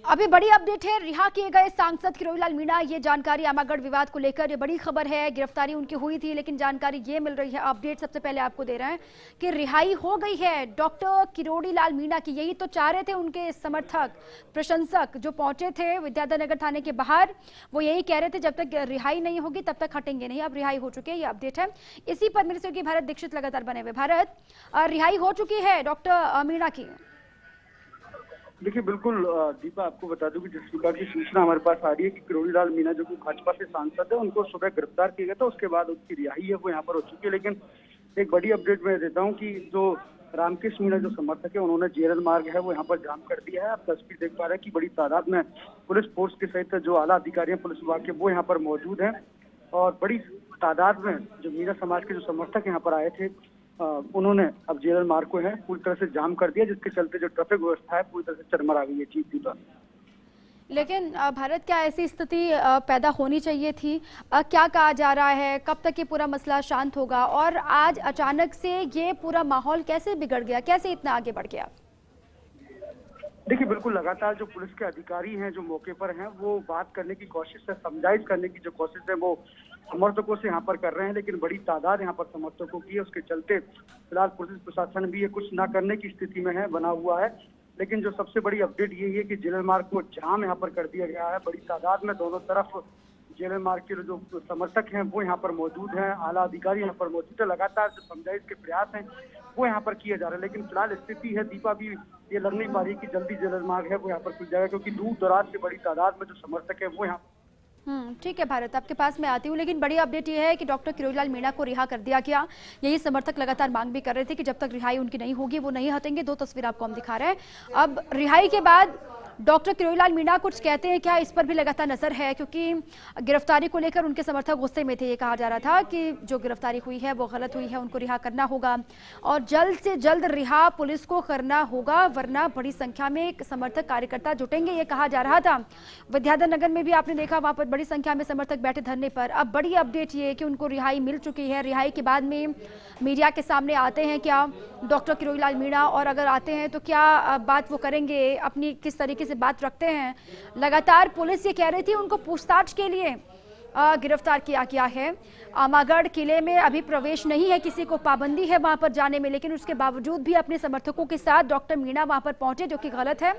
अभी बड़ी अपडेट है, रिहा किए गए सांसद किरोड़ीलाल मीणा। ये जानकारी आमागढ़ विवाद को लेकर ये बड़ी खबर है। गिरफ्तारी उनकी हुई थी, लेकिन जानकारी ये मिल रही है, अपडेट सबसे पहले आपको दे रहे हैं कि रिहाई हो गई है डॉक्टर किरोड़ीलाल मीणा की। यही तो चाह रहे थे उनके समर्थक प्रशंसक जो पहुंचे थे विद्याधर थाने के बाहर, वो यही कह रहे थे जब तक रिहाई नहीं होगी तब तक हटेंगे नहीं। अब रिहाई हो चुकी है, ये अपडेट है। इसी पर मेरे सहयोगी भारत दीक्षित लगातार बने हुए। भारत, रिहाई हो चुकी है डॉक्टर मीणा की। देखिए बिल्कुल दीपा, आपको बता दूं कि जिस प्रकार की सूचना हमारे पास आ रही है कि किरोड़ीलाल मीणा जो कि भाजपा से सांसद है, उनको सुबह गिरफ्तार किया गया था, उसके बाद उनकी रिहाई है वो यहाँ पर हो चुकी है। लेकिन एक बड़ी अपडेट मैं देता हूँ कि जो रामकृष्ण मीणा जो समर्थक है, उन्होंने जेरल मार्ग है वो यहाँ पर जाम कर दिया है। आप तस्वीर देख पा रहे हैं कि बड़ी तादाद में पुलिस फोर्स के सहित जो आला अधिकारी हैं पुलिस विभाग के, वो यहाँ पर मौजूद हैं। और बड़ी तादाद में जो मीणा समाज के जो समर्थक यहाँ पर आए थे, उन्होंने अब जेरल मार्ग को है पूरी तरह से जाम कर दिया, जिसके चलते जो ट्रैफिक व्यवस्था है पूरी तरह से चरमरा गई है। चीफ दीपा, लेकिन भारत, क्या ऐसी स्थिति पैदा होनी चाहिए थी? क्या कहा जा रहा है, कब तक ये पूरा मसला शांत होगा? और आज अचानक से ये पूरा माहौल कैसे बिगड़ गया, कैसे इतना आगे बढ़ गया? देखिए बिल्कुल लगातार जो पुलिस के अधिकारी हैं जो मौके पर हैं, वो बात करने की कोशिश है, समझाइश करने की जो कोशिश है वो समर्थकों से यहाँ पर कर रहे हैं, लेकिन बड़ी तादाद यहाँ पर समर्थकों की है। उसके चलते फिलहाल पुलिस प्रशासन भी ये कुछ ना करने की स्थिति में है, बना हुआ है। लेकिन जो सबसे बड़ी अपडेट यही है कि जेरल मार्ग को जाम यहाँ पर कर दिया गया है। बड़ी तादाद में दोनों तरफ जेरल मार्ग के जो समर्थक हैं वो यहाँ पर मौजूद हैं, आला अधिकारी यहाँ पर मौजूद है। लगातार जो समझाइश के प्रयास हैं वो यहाँ पर किए जा रहे हैं, लेकिन फिलहाल स्थिति है दीपा भी ये लग नहीं पा रही कि जल्दी जेरल मार्ग है वो यहाँ पर खुल जाएगा, क्योंकि दूर दराज से बड़ी तादाद में जो समर्थक है वो यहाँ। ठीक है भारत, आपके पास मैं आती हूँ, लेकिन बड़ी अपडेट ये है कि डॉक्टर किरोड़ीलाल मीणा को रिहा कर दिया गया। यही समर्थक लगातार मांग भी कर रहे थे कि जब तक रिहाई उनकी नहीं होगी वो नहीं हटेंगे। दो तस्वीर आपको हम दिखा रहे हैं। अब रिहाई के बाद डॉक्टर किरोड़ीलाल मीणा कुछ कहते हैं क्या, इस पर भी लगातार नजर है, क्योंकि गिरफ्तारी को लेकर उनके समर्थक गुस्से में थे। ये कहा जा रहा था कि जो गिरफ्तारी हुई है वो गलत हुई है, उनको रिहा करना होगा और जल्द से जल्द रिहा पुलिस को करना होगा, वरना बड़ी संख्या में समर्थक कार्यकर्ता जुटेंगे, ये कहा जा रहा था। विद्याधर नगर में भी आपने देखा, वहां पर बड़ी संख्या में समर्थक बैठे धरने पर। अब बड़ी अपडेट ये कि उनको रिहाई मिल चुकी है। रिहाई के बाद में मीडिया के सामने आते हैं क्या डॉक्टर किरोड़ीलाल मीणा, और अगर आते हैं तो क्या बात वो करेंगे, अपनी किस तरीके से बात रखते हैं? लगातार पुलिस ये कह रही थी उनको पूछताछ के लिए गिरफ्तार किया गया है। आमागढ़ किले में अभी प्रवेश नहीं है, किसी को पाबंदी है वहां पर जाने में, लेकिन उसके बावजूद भी अपने समर्थकों के साथ डॉक्टर मीणा वहां पर पहुंचे, जो कि गलत है।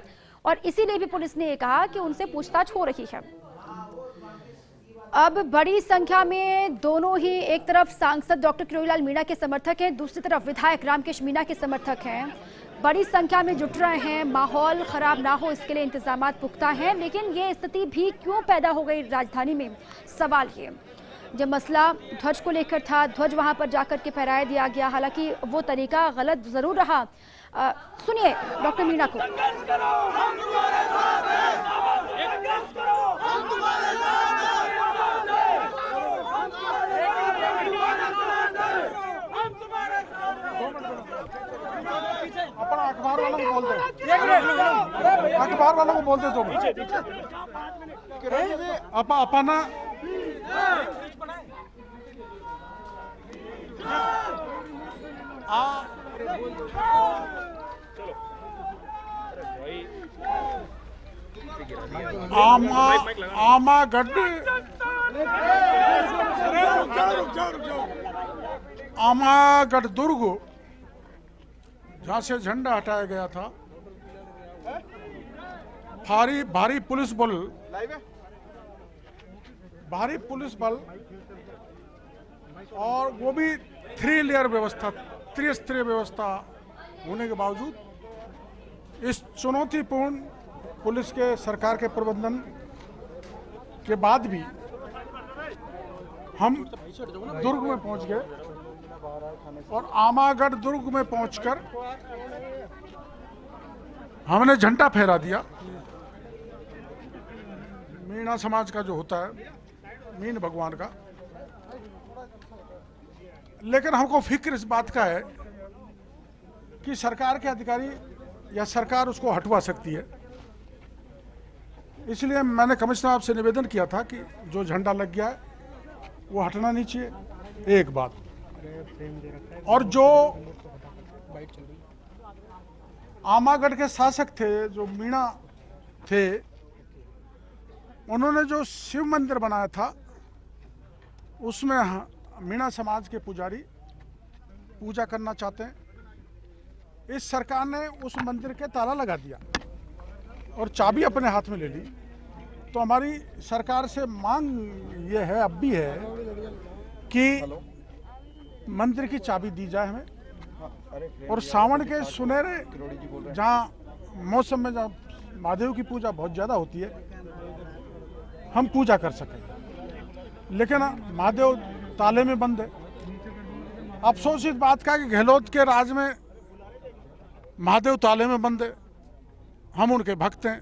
और इसीलिए भी पुलिस ने ये कहा कि उनसे पूछताछ हो रही है। अब बड़ी संख्या में दोनों ही, एक तरफ सांसद डॉक्टर किरोड़ीलाल मीणा के समर्थक हैं, दूसरी तरफ विधायक रामकृष्ण मीणा के समर्थक हैं, बड़ी संख्या में जुट रहे हैं। माहौल खराब ना हो इसके लिए इंतजाम पुख्ता हैं, लेकिन ये स्थिति भी क्यों पैदा हो गई राजधानी में, सवाल ये। जब मसला ध्वज को लेकर था, ध्वज वहां पर जाकर के फहराया दिया गया, हालांकि वो तरीका गलत जरूर रहा। सुनिए डॉक्टर मीणा को। अपना अखबार वालों को बोल दो, अखबार वालों को बोल दो तुम अपना आमागढ़ दुर्ग जहाँ से झंडा हटाया गया था, भारी पुलिस बल और वो भी 3 लेयर व्यवस्था, त्रिस्तरीय व्यवस्था होने के बावजूद इस चुनौतीपूर्ण पुलिस के सरकार के प्रबंधन के बाद भी हम दुर्ग में पहुंच गए और आमागढ़ दुर्ग में पहुंचकर हमने झंडा फहरा दिया। मीणा समाज का जो होता है, मीन भगवान का, लेकिन हमको फिक्र इस बात का है कि सरकार के अधिकारी या सरकार उसको हटवा सकती है। इसलिए मैंने कमिश्नर साहब से निवेदन किया था कि जो झंडा लग गया है वो हटना नहीं चाहिए, एक बात। और जो आमागढ़ के शासक थे, जो मीणा थे, उन्होंने जो शिव मंदिर बनाया था उसमें मीणा समाज के पुजारी पूजा करना चाहते हैं। इस सरकार ने उस मंदिर के ताला लगा दिया और चाबी अपने हाथ में ले ली। तो हमारी सरकार से मांग ये है, अब भी है, कि मंदिर की चाबी दी जाए हमें, और सावन के सुनहरे जहाँ मौसम में जहाँ महादेव की पूजा बहुत ज़्यादा होती है, हम पूजा कर सकें। लेकिन महादेव ताले में बंद है। अफसोस इस बात का कि गहलोत के राज में महादेव ताले में बंद है। हम उनके भक्त हैं,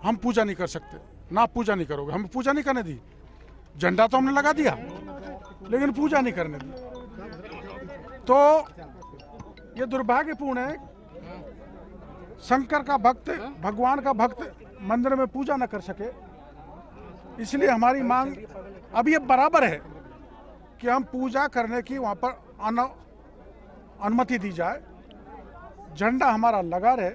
हम पूजा नहीं कर सकते। ना पूजा नहीं करोगे, हम पूजा नहीं करने दी। झंडा तो हमने लगा दिया लेकिन पूजा नहीं करने दी। तो ये दुर्भाग्यपूर्ण है, शंकर का भक्त, भगवान का भक्त मंदिर में पूजा न कर सके। इसलिए हमारी मांग अब ये बराबर है कि हम पूजा करने की वहाँ पर अनुमति दी जाए, झंडा हमारा लगा रहे,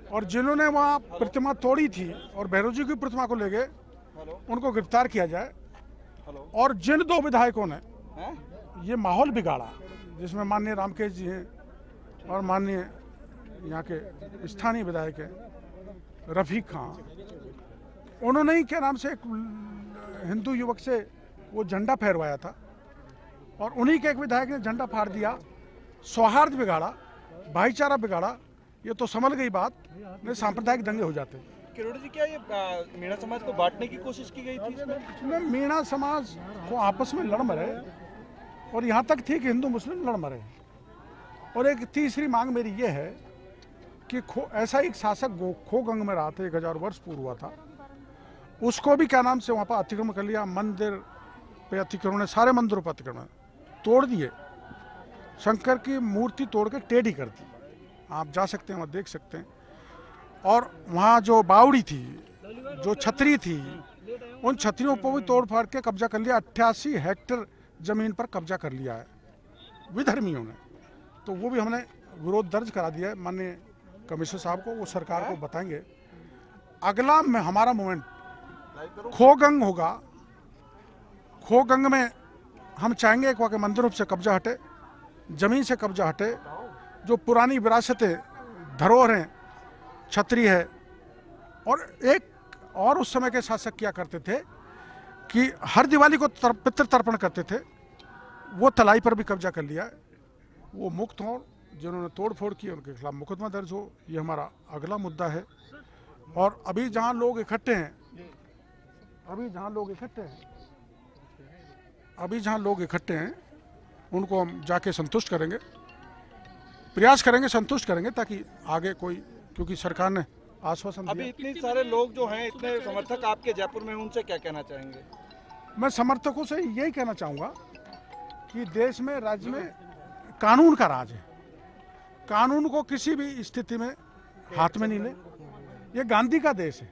और जिन्होंने वहाँ प्रतिमा तोड़ी थी और भैरव जी की प्रतिमा को ले गए उनको गिरफ्तार किया जाए। और जिन 2 विधायकों ने ये माहौल बिगाड़ा, जिसमें माननीय रामकेश जी हैं और माननीय यहाँ के स्थानीय विधायक हैं रफीक खां, उन्होंने ही क्या नाम से एक हिंदू युवक से वो झंडा फहरवाया था और उन्हीं के एक विधायक ने झंडा फाड़ दिया। सौहार्द बिगाड़ा, भाईचारा बिगाड़ा। ये तो समझ गई बात, नहीं सांप्रदायिक दंगे हो जाते। किरोड़ी जी, क्या ये मीणा समाज को बांटने की कोशिश की गई थी इसमें? मीणा समाज को आपस में लड़ मरे, और यहाँ तक थी कि हिंदू मुस्लिम लड़ मरे। और एक तीसरी मांग मेरी ये है कि ऐसा एक शासक खोगंग में रहा था, 1000 वर्ष पूर्व हुआ था, उसको भी क्या नाम से वहाँ पर अतिक्रमण कर लिया। मंदिर पे अतिक्रमण, सारे मंदिरों पर अतिक्रमण तोड़ दिए, शंकर की मूर्ति तोड़ के टेढ़ी कर दी। आप जा सकते हैं, वहाँ देख सकते हैं। और वहाँ जो बावड़ी थी, जो छतरी थी, उन छतरियों पर भी तोड़ फाड़ के कब्जा कर लिया। 88 हेक्टेयर जमीन पर कब्जा कर लिया है विधर्मियों ने। तो वो भी हमने विरोध दर्ज करा दिया है माननीय कमिश्नर साहब को, वो सरकार को बताएंगे। अगला में हमारा मूवमेंट खोगंग होगा। खोगंग में हम चाहेंगे एक वहाँ के मंदिरों से कब्जा हटे, जमीन से कब्जा हटे, जो पुरानी विरासतें, धरोहरें, छतरी है। और एक और उस समय के शासक किया करते थे कि हर दिवाली को पितृ तर्पण करते थे, वो तलाई पर भी कब्जा कर लिया है। वो मुक्त हों, जिन्होंने तोड़ फोड़ की उनके खिलाफ मुकदमा दर्ज हो। ये हमारा अगला मुद्दा है। और अभी जहाँ लोग इकट्ठे हैं, अभी जहाँ लोग इकट्ठे हैं उनको हम जाके संतुष्ट करेंगे, प्रयास करेंगे, संतुष्ट करेंगे, ताकि आगे कोई, क्योंकि सरकार ने आश्वासन दिया। अभी इतने सारे लोग जो हैं, इतने समर्थक आपके जयपुर में, उनसे क्या कहना चाहेंगे? मैं समर्थकों से यही कहना चाहूँगा कि देश में, राज्य में कानून का राज है। कानून को किसी भी स्थिति में हाथ में नहीं ले। ये गांधी का देश है।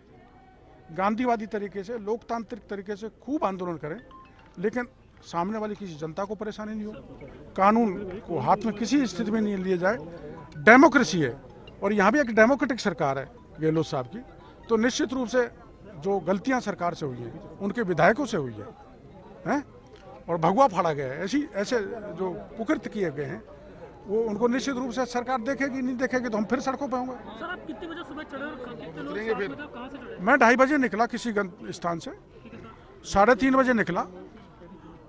गांधीवादी तरीके से, लोकतांत्रिक तरीके से खूब आंदोलन करें, लेकिन सामने वाली किसी जनता को परेशानी नहीं हो। कानून को हाथ में किसी स्थिति में नहीं लिए जाए। डेमोक्रेसी है, और यहाँ भी एक डेमोक्रेटिक सरकार है गहलोत साहब की। तो निश्चित रूप से जो गलतियाँ सरकार से हुई हैं, उनके विधायकों से हुई है, और भगवा फाड़ा गया है, ऐसे जो कुकृत्य किए गए हैं, वो उनको निश्चित रूप से सरकार देखेगी। नहीं देखेगी तो हम फिर सड़कों पर होंगे। सर, आप कितने बजे सुबह चढ़े और कितने लोग कहाँ से चढ़े? मैं 2:30 बजे निकला किसी स्थान से, 3:30 बजे निकला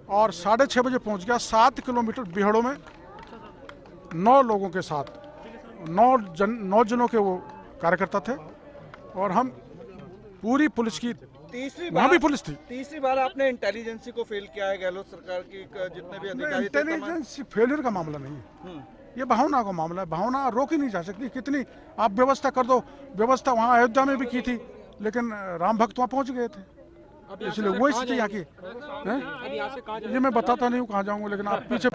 और 6:30 बजे पहुंच गया। 7 किलोमीटर बिहड़ों में 9 लोगों के साथ, 9 जनों के वो कार्यकर्ता थे, और हम पूरी पुलिस की, वहाँ भी पुलिस थी। तीसरी बार आपने इंटेलिजेंसी को फेल किया है गहलोत सरकार की, जितने भी अधिकारी थे। इंटेलिजेंस फेलियर का मामला नहीं है, ये भावना का मामला है। भावना रोकी नहीं जा सकती। कितनी आप व्यवस्था कर दो, व्यवस्था वहाँ अयोध्या में भी की थी, लेकिन राम भक्त वहाँ पहुँच गए थे, इसलिए वो स्थिति यहाँ की है। ये मैं बताता नहीं हूँ कहाँ जाऊँगा, लेकिन आप पीछे